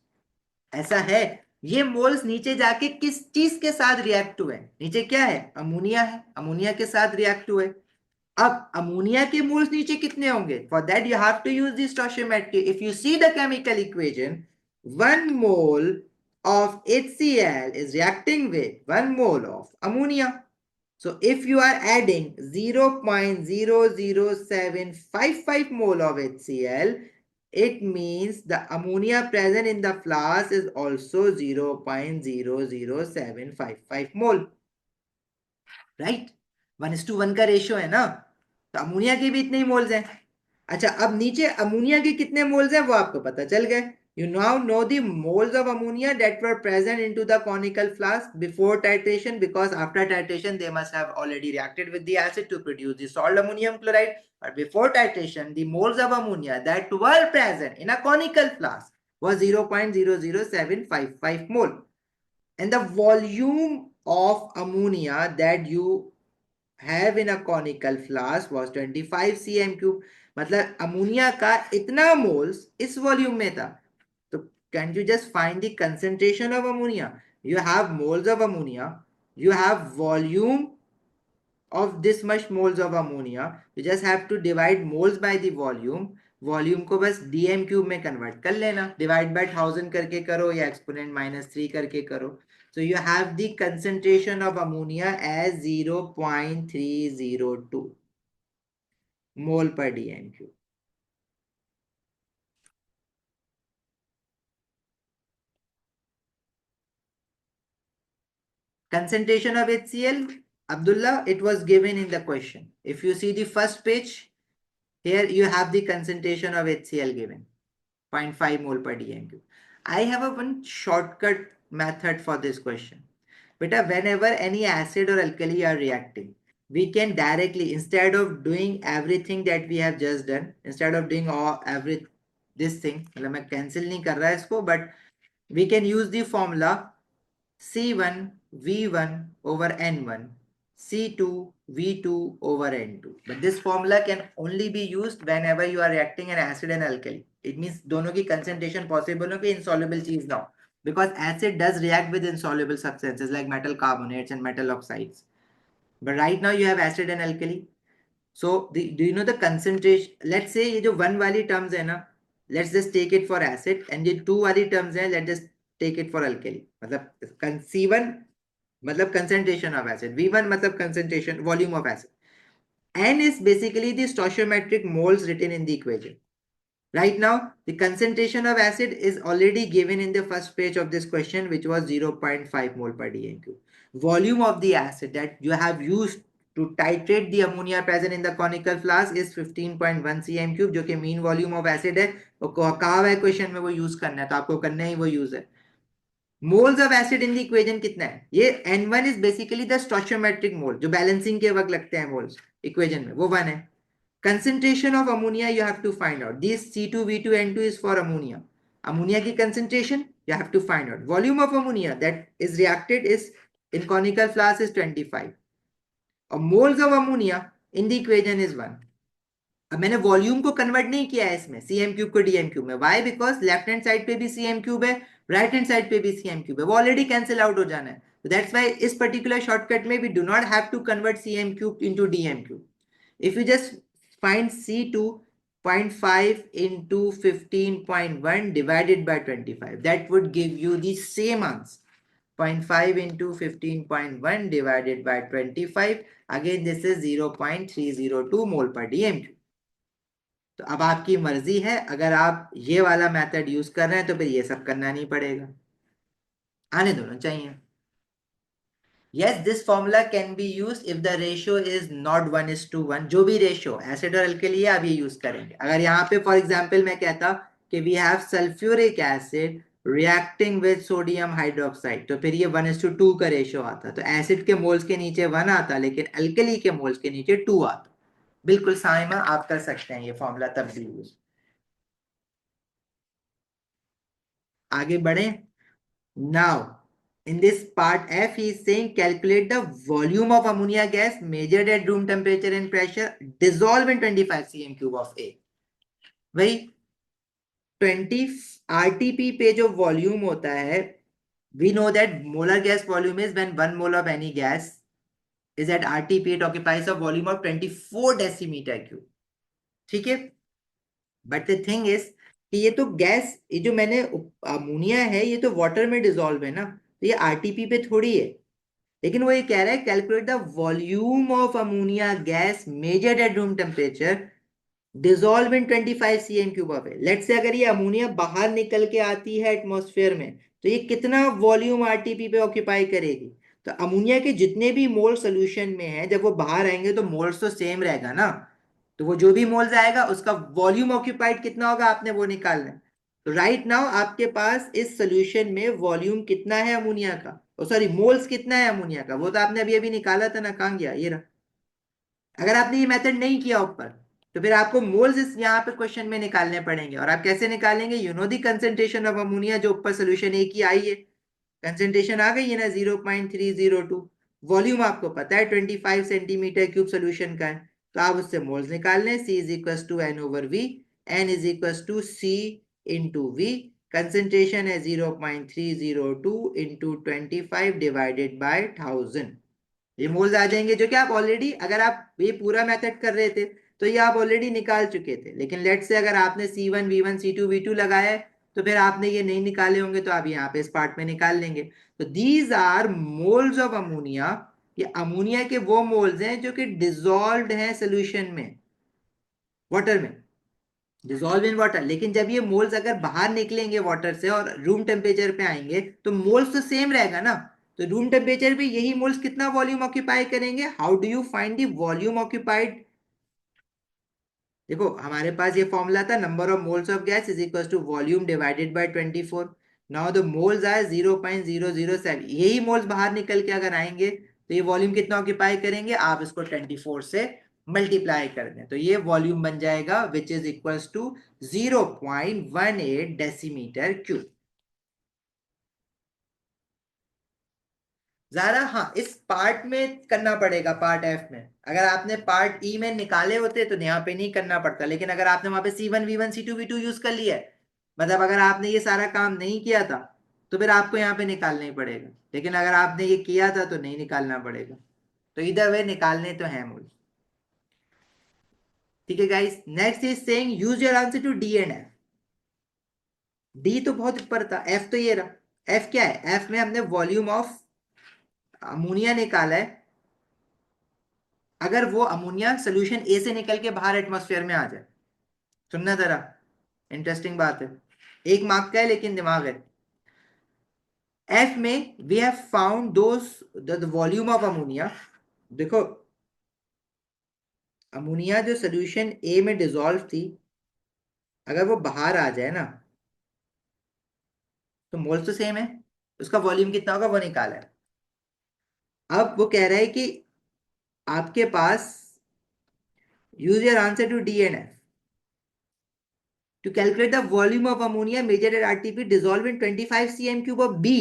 ऐसा है, ये moles नीचे जाके किस चीज के साथ रिएक्ट हुए, नीचे क्या है, अमोनिया है, अमोनिया के साथ रिएक्ट हुए। अब अमोनिया के मोल्स नीचे कितने होंगे, for that you have to use the stoichiometry. If you see the chemical equation, 1 mole of HCl is reacting with 1 mole of ammonia. So if you are adding 0.00755 mole of HCl, it means the ammonia present in the flask is also 0.00755 mole. Right? 1:1 का ratio है ना, तो ammonia के भी इतने ही moles हैं। अच्छा, अब नीचे अमोनिया के कितने मोल्स हैं वो आपको पता चल गए। You now know the moles of ammonia that were present into the conical flask before titration, because after titration they must have already reacted with the acid to produce the salt ammonium chloride. But before titration, the moles of ammonia that were present in a conical flask was 0.00755 mole. And the volume of ammonia that you have in a conical flask was 25 cm cube. मतलब ammonia का इतना moles इस volume में था। तो can you just find the concentration of ammonia, you have moles of ammonia, you have volume of this much moles of ammonia, you just have to divide moles by the volume, volume को बस dm cube में convert कर लेना, divide by 1000 करके करो या exponent -3 करके करो। So you have the concentration of ammonia as 0.302 mole per dm cube. Concentration of HCl, Abdullah, it was given in the question. If you see the first page, here you have the concentration of HCl given, 0.5 mole per dm cube. I have a one shortcut method for this question. Beta, whenever any acid or alkali are reacting, we can directly, instead of doing everything that we have just done, instead of doing this thing, मतलब मैं cancel नहीं कर रहा इसको, but we can use the formula C1 V1 over N1, C2 V2 over N2. But this formula can only be used whenever you are reacting an acid and alkali. It means दोनों की concentration possible हो कि insoluble चीज ना हो. Because acid does react with insoluble substances like metal carbonates and metal oxides. But right now you have acid and alkali. So do you know the concentration? Let's say ये जो 1 वाली terms है ना, let's just take it for acid, and ये 2 वाली terms है, let's just take it for alkali. मतलब C1 मतलब concentration of acid, V1 मतलब concentration, volume of acid. N is basically the stoichiometric moles written in the equation. Right now, the concentration of acid is already given in the first page of this question, which was 0.5 mole per dm cube. Volume of the acid that you have used to titrate the ammonia present in the conical flask is 15.1 cm cube, जो कि mean volume of acid है। वो कहा हुआ है question में वो use करना है, तो आपको करना ही वो यूज है। Moles of acid in the equation कितना है, ये N1 इज बेसिकली द स्टोइचियोमेट्रिक मोल, जो बैलेंसिंग के वक्त लगते हैं मोल्स इक्वेशन में, वो 1 है। Concentration of ammonia you have to find out. This C2, V2, N2 is for ammonia. Ammonia की concentration you have to find out. Volume of ammonia that is reacted is in conical flask is 25. Moles of ammonia in the equation is 1। अब मैंने volume को convert नहीं किया है इसमें cm cube को dm cube में। Why? Because left hand side पे भी सीएम क्यूब है, राइट हैंड साइड पे भी सीएम क्यूब है, वो ऑलरेडी कैंसिल आउट हो जाना है। तो दैट्स वाई इस पर्टिकुलर शॉर्टकट में we do not have to convert cm cube into dm cube. If you just find C2 0.5 into 15.1 divided by 25, that would give you the same answer, 0.5 into 15.1 divided by 25. Again, this is 0.302 mole per dm cube. तो अब आपकी मर्जी है, अगर आप ये वाला method use कर रहे हैं तो फिर ये सब करना नहीं पड़ेगा, आने दोनों चाहिए। Yes, this formula can be used if the ratio is not 1:1। जो भी रेशियो एसिड और अल्कली है आप ये यूज करेंगे। अगर यहाँ पे फॉर एग्जांपल मैं कहता कि we have sulphuric acid reacting with sodium hydroxide, तो फिर ये 1:2 का रेशियो आता। तो एसिड के मोल्स के नीचे 1 आता, लेकिन अल्कली के मोल्स के नीचे 2 आता। बिल्कुल साइमा, आप कर सकते हैं ये फॉर्मूला तब भी यूज। आगे बढ़े। Now in this part F, he is saying calculate the volume of ammonia gas measured at room temperature and pressure, dissolve in 25 cm cube of A। वही 20 RTP पे जो वॉल्यूम होता है, we know that molar gas volume is when 1 mole of any gas is at RTP, it occupies a volume of 24 decimeter cube। ठीक है, but the thing is कि ये तो गैस, ये जो मैंने अमोनिया है ये तो वाटर में डिजोल्व है ना, तो ये आरटीपी पे थोड़ी है। लेकिन वो ये कह रहा है calculate the volume of ammonia gas measured at room temperature dissolve in 25 cm cube of air. Let say अगर ये अमोनिया बाहर निकल के आती है एटमॉस्फेयर में, तो ये कितना वॉल्यूम आरटीपी पे ऑक्यूपाई करेगी? तो अमोनिया के जितने भी मोल सोल्यूशन में है, जब वो बाहर आएंगे तो मोल्स तो सेम रहेगा ना, तो वो जो भी मोल्स आएगा उसका वॉल्यूम ऑक्यूपाइड कितना होगा आपने वो निकालना है। तो राइट नाउ आपके पास इस सोल्यूशन में वॉल्यूम कितना है अमोनिया का, सॉरी मोल्स कितना है अमोनिया का, वो तो आपने अभी अभी निकाला था ना, कहाँ गया ये रहा। अगर आपने ये मेथड नहीं किया ऊपर, तो फिर आपको मोल्स इस यहाँ पे क्वेश्चन में निकालने पड़ेंगे। और आप कैसे निकालेंगे? You know the concentration of ammonia, जो ऊपर सोल्यूशन ए की आई है, कंसेंट्रेशन आ गई है ना 0.302। वॉल्यूम आपको पता है 25 सेंटीमीटर क्यूब सोल्यूशन का है, तो आप उससे मोल्स निकाल लें। C is equal to n over v, n is equal to c into v. Concentration है 0.302 इंटू 25 डिवाइडेड बाय 1000। ये मोल्स आ जाएंगे, जो कि आप ऑलरेडी, अगर आप ये पूरा मेथड कर रहे थे तो ये आप ऑलरेडी निकाल चुके थे। लेकिन लेट से अगर आपने C1 V1 C2 V2 लगाया है, तो फिर आपने ये नहीं निकाले होंगे, तो आप यहाँ पे इस पार्ट में निकाल लेंगे। तो these are moles of ammonia. ये अमोनिया के वो मोल्स हैं जो कि डिजोल्व्ड हैं सोल्यूशन में, वाटर में, डिजोल्व इन वाटर। लेकिन जब ये मोल्स अगर बाहर निकलेंगे वाटर से और रूम टेम्परेचर पे आएंगे, तो मोल्स तो सेम रहेगा ना। तो रूम टेम्परेचर पे यही मोल्स कितना वॉल्यूम ऑक्यूपाई करेंगे? How do you find the volume occupied? देखो हमारे पास ये फॉर्मूला था, number of moles of gas is equal to volume divided by 24। Now the moles are 0.007। यही मोल्स बाहर निकल के अगर आएंगे तो ये वॉल्यूम कितना ऑक्यूपाई करेंगे? आप इसको 24 से मल्टीप्लाई कर दें तो ये वॉल्यूम बन जाएगा which is equal to 0.18 decimetre cube. जरा हाँ, इस पार्ट में करना पड़ेगा, पार्ट एफ में। अगर आपने पार्ट ई में निकाले होते तो यहाँ पे नहीं करना पड़ता, लेकिन अगर आपने वहां पे C1 V1 C2 V2 use कर लिया है, मतलब अगर आपने ये सारा काम नहीं किया था, तो फिर आपको यहाँ पे निकालना ही पड़ेगा। लेकिन अगर आपने ये किया था तो नहीं निकालना पड़ेगा। तो इधर वे निकालने तो है मूल। ठीक है guys, next is saying use your answer to D and F. D तो बहुत ऊपर था, एफ तो ये रहा। एफ क्या है? एफ में हमने वॉल्यूम ऑफ अमोनिया निकाला है। अगर वो अमोनिया सोल्यूशन ए से निकल के बाहर एटमॉस्फेयर में आ जाए, सुनना जरा, इंटरेस्टिंग बात है, एक मार्क का है लेकिन दिमाग है। एफ में we have found those the volume of ammonia. देखो अमोनिया जो सोल्यूशन ए में डिसॉल्व थी, अगर वो बाहर आ जाए ना, तो मोल्स तो सेम है, उसका वॉल्यूम कितना होगा वो निकाला है। अब वो कह रहा है कि आपके पास use your answer to D and F to calculate the volume of ammonia measured at RTP dissolved in 25 cm cube of B।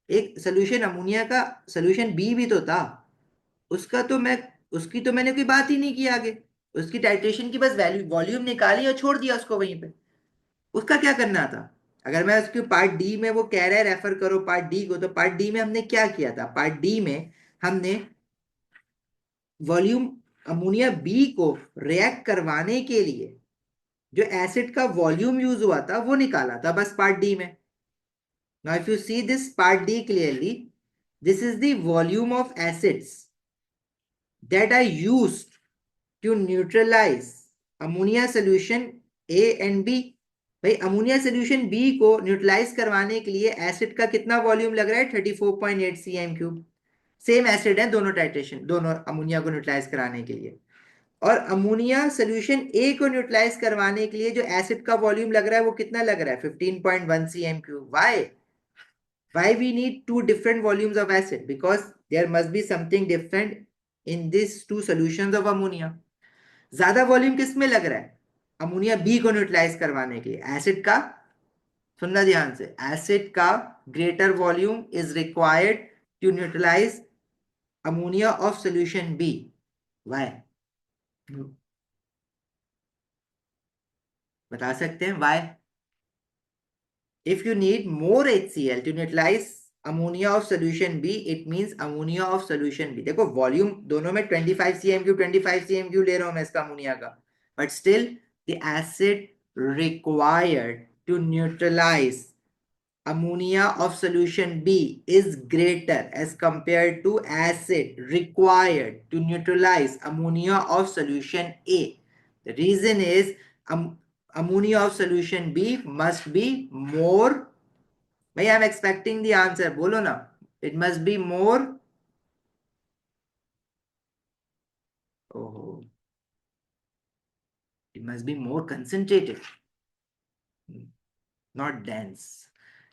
एक सोल्यूशन अमोनिया का सोल्यूशन बी भी तो था, उसका तो मैं उसकी तो मैंने कोई बात ही नहीं की आगे। उसकी टाइट्रेशन की बस वैल्यू वॉल्यूम निकाली और छोड़ दिया उसको वहीं पे। उसका क्या करना था? अगर मैं उसके पार्ट डी में, वो कह रहा है रेफर करो पार्ट डी को, तो पार्ट डी में हमने क्या किया था? पार्ट डी में हमने वॉल्यूम, अमोनिया बी को रिएक्ट करवाने के लिए जो एसिड का वॉल्यूम यूज हुआ था वो निकाला था बस पार्ट डी में। Now if you see this part D clearly, this is the volume of acids that are used to neutralize ammonia solution A and B. भाई अमोनिया सोल्यूशन बी को neutralize करवाने के लिए एसिड का कितना volume लग रहा है? 34.8 cm क्यूब। सेम एसिड है दोनों, टाइट्रेशन दोनों अमोनिया को न्यूट्रलाइज कराने के लिए। और अमोनिया सोल्यूशन ए को न्यूट्रलाइज करवाने के लिए जो एसिड का वॉल्यूम लग रहा है वो कितना लग रहा है? 15.1 cm cube. why we need two different volumes of acid? Because there must be something different in these two solutions of ammonia. ज्यादा वॉल्यूम किस में लग रहा है? अमोनिया बी को न्यूट्रलाइज करवाने के लिए। एसिड का, सुनना ध्यान से, एसिड का greater volume is required to neutralize ammonia of solution B. Why? बता सकते हैं why? If you need more HCl to neutralize ammonia of solution B, it means ammonia of solution B. देखो volume दोनों में 25 cm3 25 cm3 ले रहा हूं मैं इसका अमोनिया का, but still the acid required to neutralize ammonia of solution B is greater as compared to acid required to neutralize ammonia of solution A. The reason is ammonia of solution B must be more. I am expecting the answer. बोलो ना. It must be more. Oh, it must be more concentrated, not dense.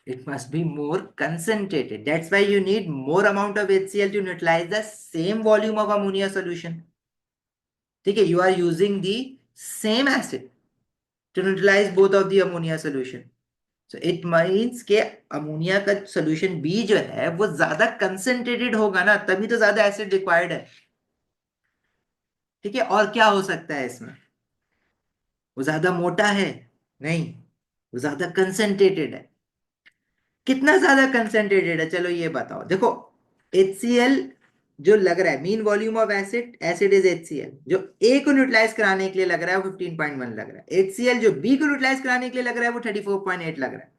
It must be more concentrated. That's why you need more amount of HCl to neutralize the same volume of ammonia solution. ठीक है, you are using the same acid to neutralize both of the ammonia solution. So it means कि ammonia का solution B जो है वो ज्यादा concentrated होगा ना, तभी तो ज्यादा एसिड रिक्वायर्ड है। ठीक है, और क्या हो सकता है इसमें? वो ज्यादा मोटा है? नहीं, वो ज्यादा कंसेंट्रेटेड है। कितना ज्यादा कंसेंट्रेटेड है चलो ये बताओ। देखो HCl जो लग रहा है, mean volume of acid, acid is HCl, जो ए को न्यूट्रलाइज कराने के लिए लग रहा है वो 15.1 लग रहा है। HCl जो बी को न्यूट्रलाइज कराने के लिए लग रहा है वो 34.8 लग रहा है।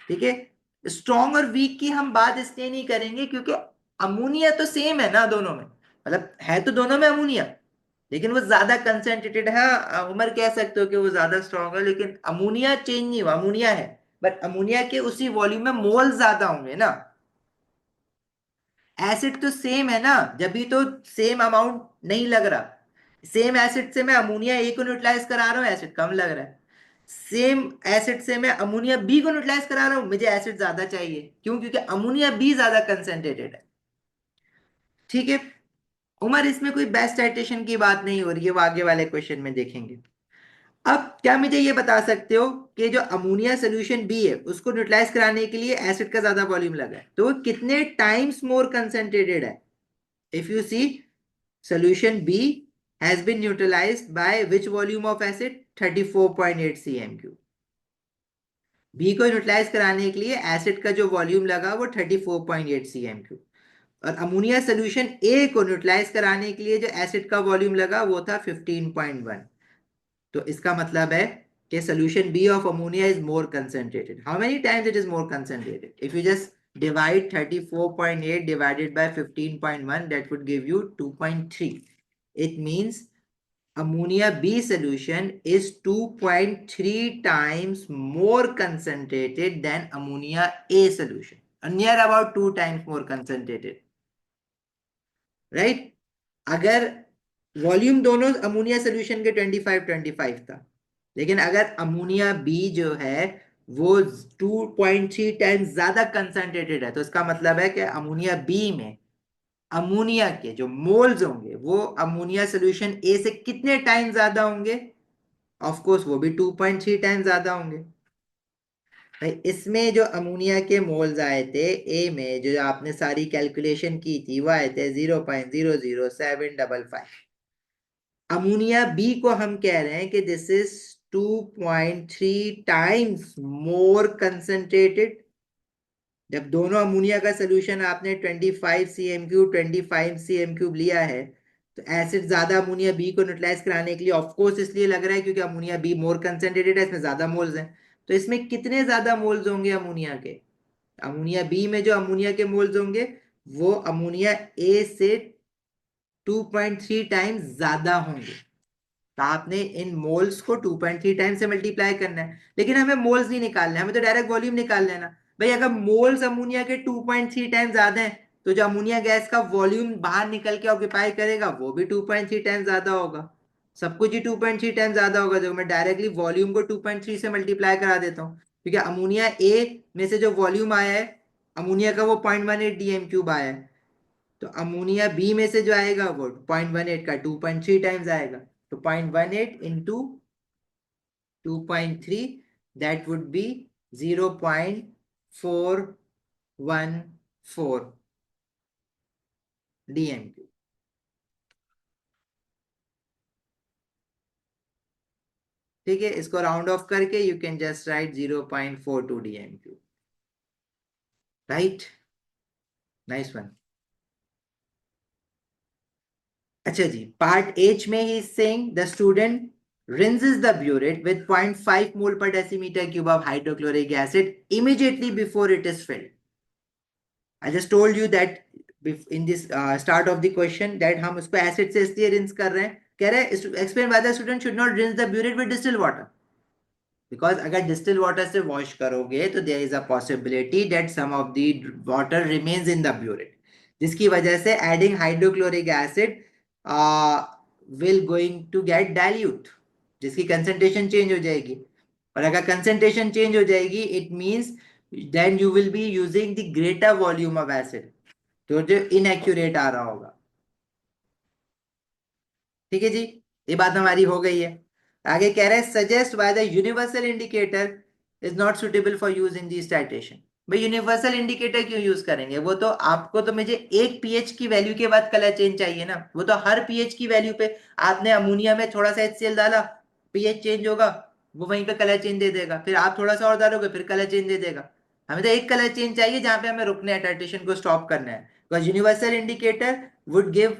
ठीक है, स्ट्रॉन्ग और वीक की हम बात इसलिए नहीं करेंगे क्योंकि अमोनिया तो सेम है ना दोनों में, मतलब है तो दोनों में अमोनिया, लेकिन वो ज्यादा कंसेंट्रेटेड है। उमर कह सकते हो कि वो ज्यादा स्ट्रॉन्ग है, लेकिन अमोनिया चेंज नहीं हुआ, अमोनिया है, बट अमोनिया के उसी वॉल्यूम में मोल ज्यादा होंगे ना। एसिड तो सेम है ना, जब भी तो सेम अमाउंट नहीं लग रहा। सेम एसिड से मैं अमोनिया ए को न्यूट्रलाइज करा रहा हूँ, एसिड कम लग रहा है। सेम एसिड से मैं अमोनिया बी को न्यूट्रलाइज करा रहा हूं, मुझे एसिड ज्यादा चाहिए। क्यों? क्योंकि अमोनिया बी ज्यादा कंसेंट्रेटेड है। ठीक है, उमर इसमें कोई बेस्ट टाइट्रेशन की बात नहीं हो रही है, वो आगे वाले क्वेश्चन में देखेंगे। अब क्या मुझे ये बता सकते हो कि जो अमोनिया सोल्यूशन बी है उसको न्यूट्रलाइज कराने के लिए एसिड का ज्यादा वॉल्यूम लगा है, तो वो कितने टाइम्स मोर कंसेंट्रेटेड है? If you see, solution B has been neutralized by which volume of acid? 34.8 cm3। B को न्यूट्रलाइज कराने के लिए एसिड का जो वॉल्यूम लगा वो 34.8 cm3, और अमोनिया सोल्यूशन ए को न्यूट्रलाइज कराने के लिए जो एसिड का वॉल्यूम लगा वो था 15.1। तो इसका मतलब है कि solution B of ammonia is more concentrated. How many times it is more concentrated? If you just divide 34.8 divided by 15.1, that would give you 2.3. It means ammonia B solution is 2.3 times more concentrated than ammonia A solution, near about 2 times more concentrated, right? अगर volume दोनों ammonia solution के 25-25 था, लेकिन अगर ammonia B जो है वो 2.3 times ज्यादा कंसंट्रेटेड है, तो इसका मतलब है कि अमोनिया बी में अमोनिया के जो मोल्स होंगे वो अमोनिया सोल्यूशन ए से कितने टाइम ज्यादा होंगे? ऑफ कोर्स वो भी 2.3 टाइम ज्यादा होंगे। भाई इसमें जो अमोनिया के मोल्स आए थे, ए में जो आपने सारी कैलकुलेशन की थी वो आए थे 0.00755। अमोनिया बी को हम कह रहे हैं कि this is 2.3 times more concentrated. जब दोनों अमोनिया का सोल्यूशन आपने 25 cm³ 25 cm³ लिया है, तो एसिड ज्यादा अमोनिया बी को न्यूट्रलाइज कराने के लिए, ऑफ कोर्स इसलिए लग रहा है क्योंकि अमोनिया बी मोर कंसंट्रेटेड है, इसमें ज्यादा मोल्स हैं। तो इसमें कितने ज्यादा मोल्स होंगे अमोनिया के? अमोनिया बी में जो अमोनिया के मोल्स होंगे वो अमोनिया ए से 2.3 टाइम्स ज्यादा होंगे। तो आपने इन मोल्स को 2.3 टाइम से मल्टीप्लाई करना है, लेकिन हमें मोल्स नहीं निकालना है, हमें तो डायरेक्ट वॉल्यूम निकाल लेना। भाई अगर मोल्स अमोनिया के 2.3 टाइम ज्यादा है, तो जो अमोनिया गैस का वॉल्यूम बाहर निकल के ऑक्यूपाई करेगा वो भी 2.3 टाइम ज्यादा होगा। सब कुछ ही 2.3 टाइम ज्यादा होगा। जो मैं डायरेक्टली वॉल्यूम को 2.3 से मल्टीप्लाई करा देता हूँ, क्योंकि अमोनिया ए में से जो वॉल्यूम आया है अमोनिया का वो 0.18 DM³ आया है। तो अमोनिया बी में से जो आएगा वो 0.18 का 2.3 टाइम्स आएगा। तो 0.18 into 2.3, that would be 0.414 DMQ। ठीक है, इसको राउंड ऑफ करके you can just right 0.42 DMQ। Right, nice one. अच्छा जी, पार्ट एच में he saying the student rinses the burette with 0.5 mole per decimeter cube of hydrochloric acid immediately before it is filled. I just told you that in this start of the question that हम उसको acid से इसलिए rinse कर रहे हैं, कह रहे हैं explain why the student should not rinse the burette with distilled water. Because अगर distilled water से wash करोगे तो there is a possibility that some of the water remains in the burette, जिसकी वजह से adding hydrochloric acid uh, will going to get dilute, जिसकी concentration change हो जाएगी। और अगर concentration change हो जाएगी it means then you will be using the greater volume of acid, तो जो inaccurate आ रहा होगा। ठीक है जी, ये बात हमारी हो गई है। आगे कह रहे हैं suggest why the universal indicator is not suitable for use in the statistics. भाई यूनिवर्सल इंडिकेटर क्यों यूज करेंगे? वो तो आपको तो मुझे एक पीएच की वैल्यू के बाद कलर चेंज चाहिए ना, वो तो हर पीएच की वैल्यू पे आपने अमोनिया में थोड़ा सा HCl डाला, पीएच चेंज होगा, वो वहीं पे कलर चेंज दे देगा, फिर आप थोड़ा सा और डालोगे फिर कलर चेंज दे देगा। हमें तो एक कलर चेंज चाहिए जहां पे हमें रुकना है, टाइट्रेशन को स्टॉप करना है। Because universal indicator would give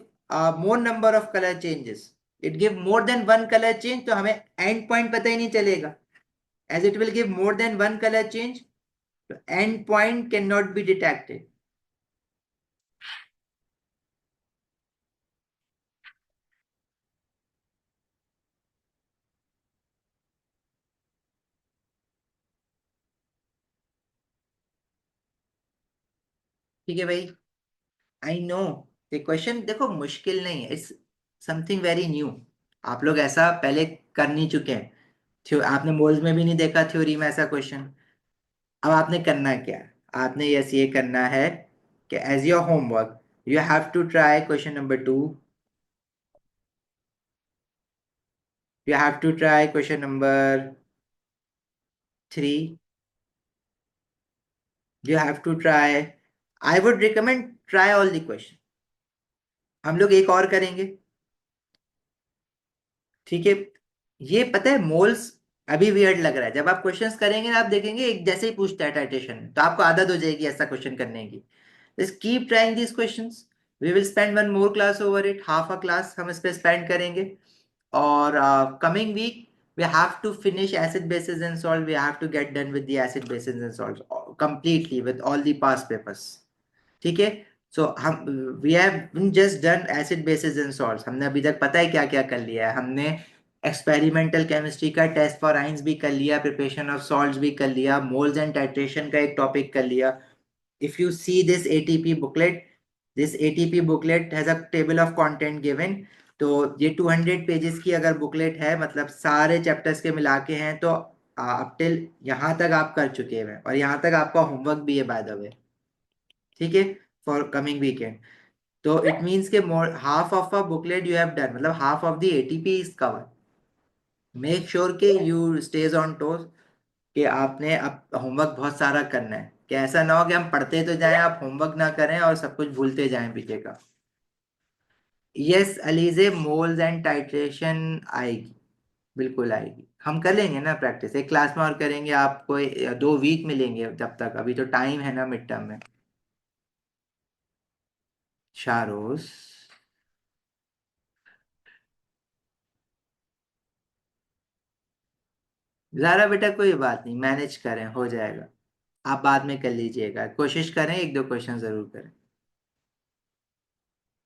more number of colour changes, it give more than one colour change, तो हमें एंड पॉइंट पता ही नहीं चलेगा। As it will give more than one colour change, तो end point can not be detected. ठीक है भाई, आई नो ये क्वेश्चन देखो मुश्किल नहीं है, इट्स समथिंग वेरी न्यू। आप लोग ऐसा पहले कर नहीं चुके हैं, आपने मोल्स में भी नहीं देखा थ्योरी में ऐसा क्वेश्चन। अब आपने करना क्या है? आपने यस ये करना है कि as your homework you have to try question number 2, you have to try question number 3, you have to try, I would recommend try all the question। हम लोग एक और करेंगे, ठीक है? ये पता है मोल्स अभी वियर्ड लग रहा है, जब आप क्वेश्चंस करेंगे ना आप देखेंगे एक जैसे ही पूछता है टाइटेशन, तो आपको आदत हो जाएगी ऐसा क्वेश्चन करने की। Just keep trying these questions, we will spend one more class over it, half a class हम इस पे स्पेंड करेंगे। और coming week we have to finish acid bases and salt, we have to get done with the acid bases and salts completely with all the past papers। ठीक है, so हम we have just done acid bases and salts, हमने अभी तक पता है क्या क्या कर लिया है। हमने एक्सपेरिमेंटल केमिस्ट्री का टेस्ट फॉर आइंस भी कर लिया, प्रिपरेशन ऑफ सॉल्ट्स भी कर लिया, मोल्स एंड टाइट्रेशन का एक टॉपिक कर लिया। If you see this ATP booklet, this ATP booklet has a table of content given. तो ये 200 पेजेस की अगर बुकलेट है, मतलब सारे चैप्टर्स के मिला के हैं, तो अप टिल यहाँ तक आप कर चुके हैं, और यहाँ तक आपका होमवर्क भी है बाय द वे। ठीक है, फॉर कमिंग वीकेंड। तो इट मीन्स के more half of a booklet you have done, मतलब half of the ATP is cover. Make sure के यू स्टेज ऑन टोस। कि आपने अब होमवर्क बहुत सारा करना है, कि ऐसा ना हो कि हम पढ़ते तो जाएं, आप होमवर्क ना करें और सब कुछ भूलते जाएं पीछे का। Yes Alizeh, moles and titration आएगी, बिल्कुल आएगी, हम कर लेंगे ना प्रैक्टिस, एक क्लास में और करेंगे, आपको 2 वीक मिलेंगे जब तक, अभी तो टाइम है ना मिड टर्म में। शारोस। ज़ारा बेटा कोई बात नहीं, मैनेज करें, हो जाएगा। आप बाद में कर लीजिएगा, कोशिश करें, 1-2 क्वेश्चन जरूर करें।